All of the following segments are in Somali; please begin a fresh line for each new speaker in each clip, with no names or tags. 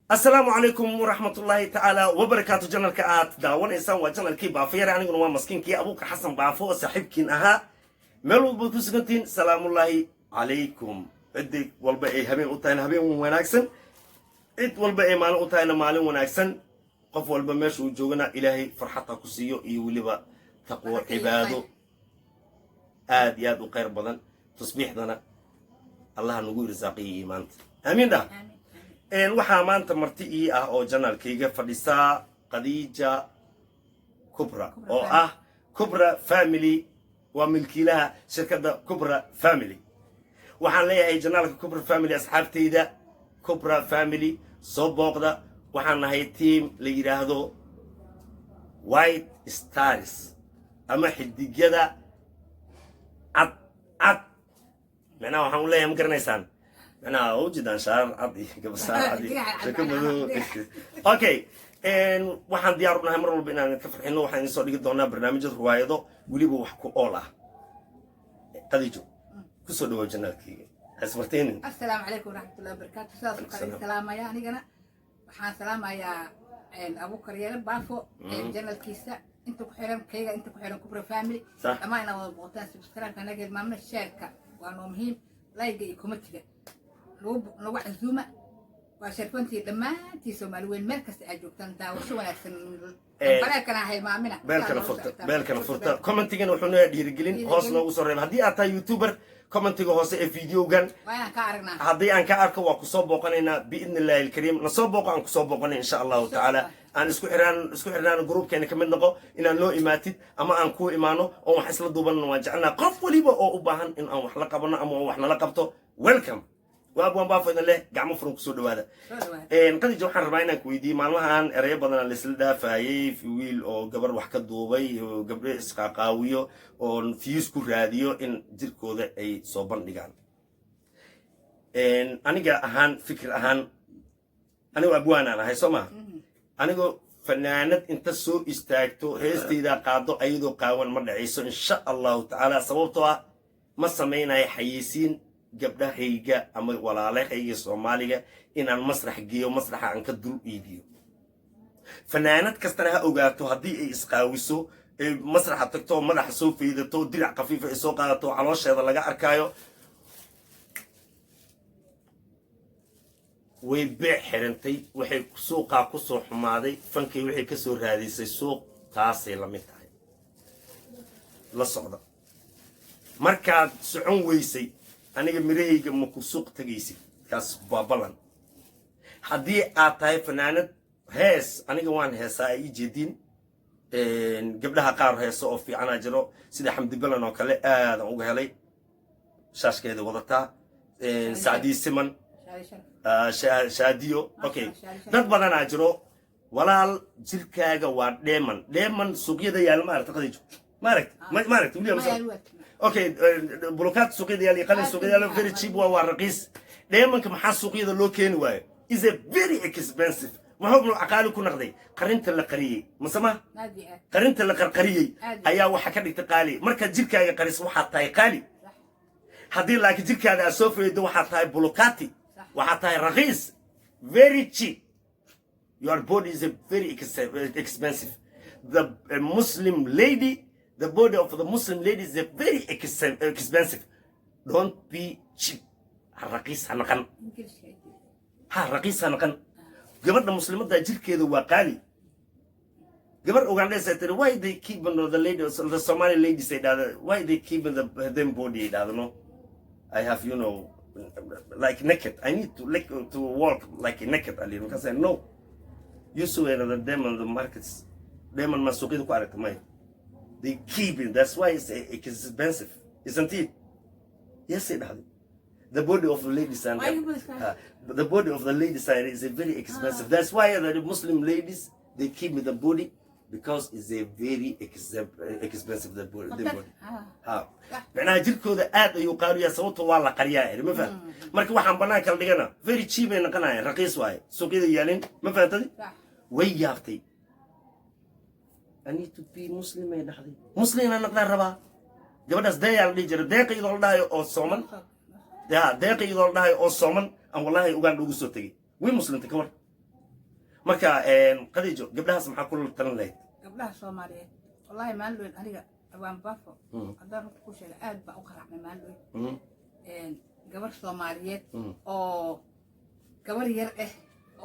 السلام عليكم ورحمة الله تعالى وبركاته. جنرال كأت داون إنسان وجنرال كي بافير يعني قلنا مسكين كي أبوك حسن بافو صاحبكين أها ملو بتوسكنتين. سلام الله عليكم. عدك والبقى هبين أوتين هبين وناكسن عد والبقى مال أوتين مال وناكسن قف والبقى مش وجونا إلهي فرحتها كسيو يولبا تقوى عباده آد ياد وقير بدن تصبيح دنا الله نقول رزاقي إيمان آمين ده. waxaa maanta marti ii ah oo janaalkayga fadhisaa Khadija Kubra oo ah Kubra Family waa milkiilaha shirkadda Kubra Family. waxaan leeyahay janaalka Kubra Family asxaabtayda Kubra Family soo booqda. waxaan nahay team la yiraahdo White Stars ama xidigyada cad cad. macnaha waxaan u leeyahay ma garanaysaan أنا أوجد أن شعر عضي قبل ساعة عضي أوكي waxaan diyaar u nahay mar walba inaan ka farxino. waxaan soo dhigi doonaa barnaamijyada riwaayado waliba wax ku ool ah. Khadijo ku soo dhawaad janaalkayga asmarteen.
Assalaamu alaykum warahmatullahi wabarakatuh. salaamaya anigana waxaan salaamayaa Abu Karyele Baafo janaalkiisa inta ku xiran kayga inta ku xiran Kubra Family dhammaan wada boqotaan subscribe kana geed maamna share-ka waa muhiim like iyo comment-ga لو عزومة وشرفنتي لما تي سومالوين مركز أجوكتان داو شو ونكسن بالك أنا هاي مامنا
بالك أنا فرطة كومنتيجن وحنا ديرجلين هوسنا وصورين هدي أتا يوتيوبر كومنتيجو هوس فيديو جن
وأنا كارنا
هدي أنا كأرك وكسب بقنينا بإذن الله الكريم نصب بقى عن كسب بقني إن شاء الله تعالى. أنا اسكو إيران جروب كان كمان نقو إن لو إماتيد أما أنكو إيمانه أو حصل دوبنا وجعلنا قف وليبا أو أباهن إن أو حلقة بنا أما وإحنا لقبته ويلكم. وأبوان بافو إن الله قام فرنك سود هذا. قد يجوا حربينا كويدي معلومة أريا بدنا لسلدا فاي في ويل أو قبر وحكة دوبي أو قبر إسقاقاويو أو فيوس كوراديو إن جركو ذا أي صوبان لجان. أنا جا أهان فكر أهان أنا وأبوانا أنا هاي سما. أنا جو فنانة أنت سو استاكتو هستي إذا قادو أيدو قاون مرة عيسو إن شاء الله تعالى صوبتها ما سمينا حيسين gabdha hayga ama walaalahayga Soomaaliga inaan masrax geeyo masraxa aan ka dul iibiyo. fanaanad kastana ha ogaato hadii ay isqaawiso ee masraxa tagto madaxa soo fiidato dirac qafiif ay soo qaadato caloosheeda laga arkaayo way bixi xirantay waxay suuqa ku soo xumaaday fankay waxay ka soo raadisay suuq taasay la mid tahay la socda markaad socon weysay aniga mirahayga ma ku suuq tagaysid kaas baabalan. haddii aad tahay fanaanad hees aniga waan heesaa ay jeedin gabdhaha qaar heeso oo fiican jiro sida Xamdi Balan oo kale aad uga helay shaashkeeda wadataa Saadi Siman shaadiyo. okay dad badan jiro walaal jirkaaga waa dheeman suuqyada yaal ma aragtay Khadijo ma aragtay waliba okay بلوكات سوقية ديالي قلنا سوقية ديالي very cheap ورقيس دائما كم سوقية لو كين واي is a very expensive ما هو عقالي كنا غدي قرنت القرية مسمى قرنت القرية أيا وحكى لي تقالي مركز جيرك يا قريس وحطاي قالي هذي لك جيرك هذا سوف يدو حطاي بلوكاتي وحطاي رقيس very cheap your body is a very expensive. The Muslim lady the body of the Muslim lady is very expensive. Don't be cheap. الرقيس هنقن. الرقيس هنقن. قبل المسلمين ده جيل كده وقالي. قبل أوغندا said why they keep the ladies the Somali ladies say that why they keep them body I don't know. I have like naked. I need to walk like naked Ali because I know. You swear that them on the markets. Them on masukid ko arat may. They keep it. That's why it's expensive, isn't it? Yes, it does. The body of the ladies and the body of the ladies is a very expensive. That's why the Muslim ladies they keep the body because it's a very expensive the body. أنا أجيك هذا آد يقاريا صوته والله قرية ما فهم. مركب واحد بناك اللي very cheap إن قناة رخيص واي سوق كذا يالين ما فهمت هذي ويافتي. I need to be Muslim يا نحدي مسلم أنا نقدر ربا جبنا صدايا اللي جرى دقيق يدور ده أو صومن يا دقيق يدور ده أو صومن أم والله يوجد لوجو صوتي وين مسلم تكمل marka qadiijo gabdhahaas maxaa ku talan lahayd
gabdhaha Soomaaliyeed wallahi maalin aniga awaan baafo hadaan ku sheegay aad baa u qaraxmay maalin gabar Soomaaliyeed oo gabar yar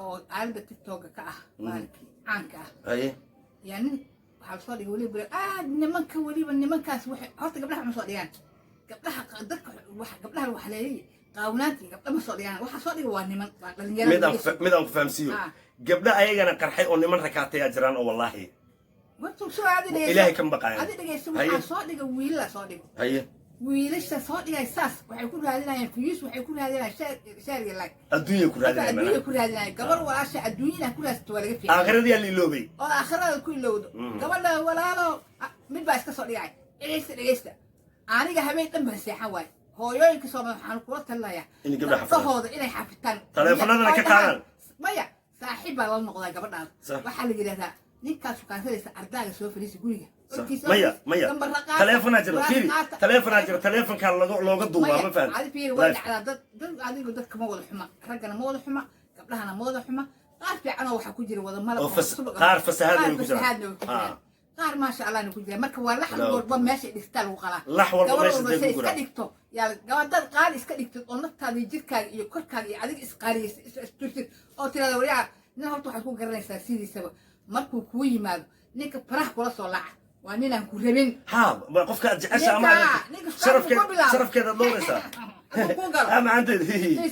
oo aalada TikTok ka ah maalintii caanka ah yani waxa soo dhigay waliba aad nimankaas waxay horta gabdhaha ma soo dhigaan gabdhaha dadka waxa gabdhaha waxa leeyahay qaawnaantii gabdhaha ma soo dhigaan waxa soo dhigay waa niman dhalinyarada
mid aan ku fahamsiyo gabdha ayagana qarxay oo niman rakaatay jiraan oo wallahi
وانتم شو هذه ليش؟
إلهي كم بقى
هذه اللي يسوي صادق ويلا صادق.
هي.
ويلش صادق أساس وحيكون هذه لا فلوس وحيكون هذه لا شاري لك.
الدنيا كلها هذه.
الدنيا كلها هذه قبل ولا شيء الدنيا كلها تتولى فيها.
آخر دي اللي لوبي.
آخر الكل لود. قبل ولا لا من بس كسر يعني. إيش أنا جهبت تنبه حواي. هو يوم كسر حنقولت الله يا.
إني قبل حفلة.
فهذا إلى حفلتان.
تلفوننا كتان.
ما يا صاحبة والله قضاء قبل ناس. وحل جلسة. ninkaas ka hadlaysa ardayga soo fariisi guriga
maya telefoon ajiro fiiri telefoonka looga duubaa ma fahad
hadi fiiri waa dhacda dad adigu dadka ma wada xuma ragana ma wada xuma gabdhahana ma wada xuma qaar fiican oo waxa ku jira wada malab
qaar fasahaad ku jira
qaar ma sha Allah ku jira marka waa lax walba meesha dhigta lagu qalaa
lax walba meesha
iska dhigto yaa gabadha qaar iska dhigto oo naftaada jirkaaga iyo korkaaga iyo adiga isqaariyay isturtid oo tirada wariya nin horta waxa ku garanaysaa sidiisaba markuu ku yimaado ninka farax kula soo laaca waa ninaan ku rabin
qofka jecesha ama sharafkeeda doonaysa ama anteed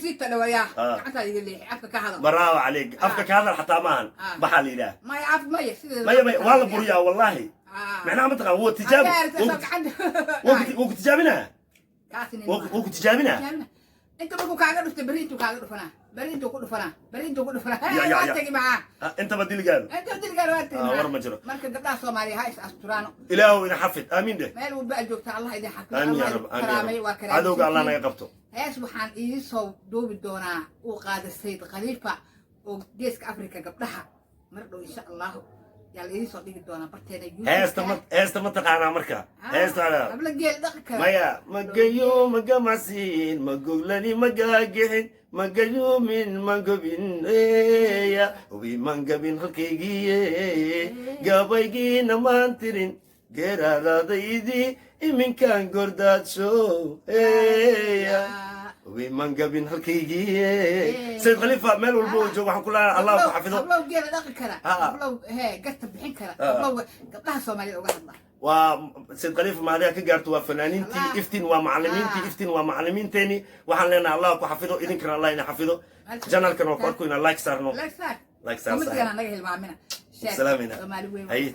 si tadawaya anta iga leexi afka ka hadal
bravo عليك afka ka hadal xataa maahan baxal ilaa
ma yaaf ma sida
ma wala buriya wallahi macnaha ma taqaan waa tijaab waa tijaabina waa tijaabina
انت بقول كاغا دفت برينتو كاغا دفنا برينتو كو دفنا يا تجي معاه
انت بديل قال
وقت
ور ما جرى
marka gabdhaha Soomaaliya ha is asturano
ilaahu ina xafid aamin de
meel uu baa joogta Allah idin xafido
aamin ya rab aamin adooga Allah naga qabto
hees waxaan idin soo duubi doonaa uu qaada Sayd Khalifa oo geeska Afrika gabdhaha mar dhow insha Allah yaa idin soo dhigi doonaa barteena
heesta ma taqaana marka heesta
qabla geel dhaqka
maya magayo magamasin magoglani magagixin magayo min mangabin ya obi mangabin halkaygiye gabaygiina maantirin geeraradaydi iminkaan gordaadsho ya obi mangabin halkaygiye Sayd Khalifa meel walba joogo waxaan ku laa Allah ku xafido
qabla geel dhaqi kara qabla gasta bixin kara qabla gabdhaha Soomaaliyeed uga hadla
وسيد خليفة ما هذا كجارت وفنانينتي إفتين ومعلمينتي إفتين ومعلمين تاني وحن لنا الله كحفظه إذن كنا الله يحفظه جنال كانوا كاركو إن لايك صار نو
لايك صار كم تجينا نجهل معنا
سلامنا هاي